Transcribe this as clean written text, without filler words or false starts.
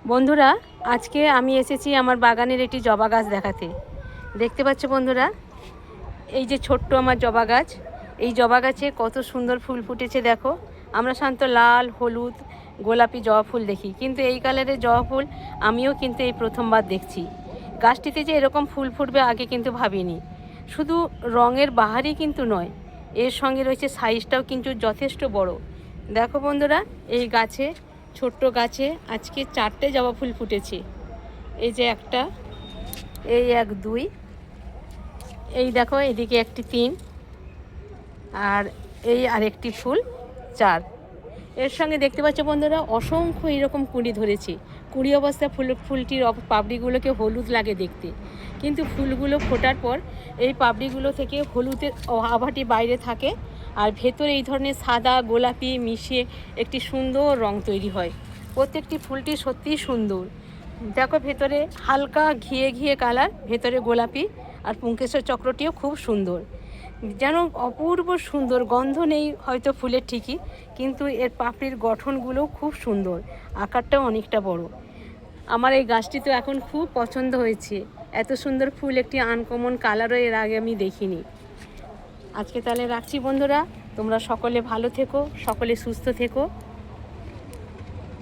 বন্ধুরা, আজকে আমি এসেছি আমার বাগানের একটি জবা গাছ দেখাতে। দেখতে পাচ্ছ বন্ধুরা, এই যে ছোট্ট আমার জবা গাছ, এই জবা গাছে কত সুন্দর ফুল ফুটেছে দেখো। আমরা সাধারণত লাল, হলুদ, গোলাপি জবা ফুল দেখি, কিন্তু এই কালারের জবা ফুল আমিও কিন্তু এই প্রথমবার দেখছি। গাছটিতে যে এরকম ফুল ফুটবে আগে কিন্তু ভাবিনি। শুধু রঙের বাহারই কিন্তু নয়, এর সঙ্গে রয়েছে সাইজটাও কিন্তু যথেষ্ট বড়। দেখো বন্ধুরা, এই গাছে, ছোট্ট গাছে আজকে 4টে জবা ফুল ফুটেছে। এই যে একটা, এই 1 2, এই দেখো এদিকে একটি 3, আর এই আরেকটি ফুল 4। এর সঙ্গে দেখতে পাচ্ছ বন্ধুরা, অসংখ্য এরকম কুঁড়ি ধরেছে। কুঁড়ি অবস্থায় ফুলটির পাপড়িগুলোকে হলুদ লাগে দেখতে, কিন্তু ফুলগুলো ফোটার পর এই পাপড়িগুলো থেকে হলুদের আভাটি বাইরে থাকে, আর ভেতরে এই ধরনের সাদা গোলাপি মিশিয়ে একটি সুন্দর রং তৈরি হয়। প্রত্যেকটি ফুলটি সত্যিই সুন্দর। দেখো ভেতরে হালকা ঘিয়ে ঘিয়ে কালার, ভেতরে গোলাপি, আর পুংকেশর চক্রটিও খুব সুন্দর, যেন অপূর্ব সুন্দর। গন্ধ নেই হয়তো ফুলের ঠিকই, কিন্তু এর পাপড়ির গঠনগুলোও খুব সুন্দর, আকারটাও অনেকটা বড়। আমার এই গাছটি তো এখন খুব পছন্দ হয়েছে। এত সুন্দর ফুল, একটি আনকমন কালারও এর আগে আমি দেখিনি। আজকে তাহলে রাখছি বন্ধুরা, তোমরা সকলে ভালো থেকো, সকলে সুস্থ থেকো।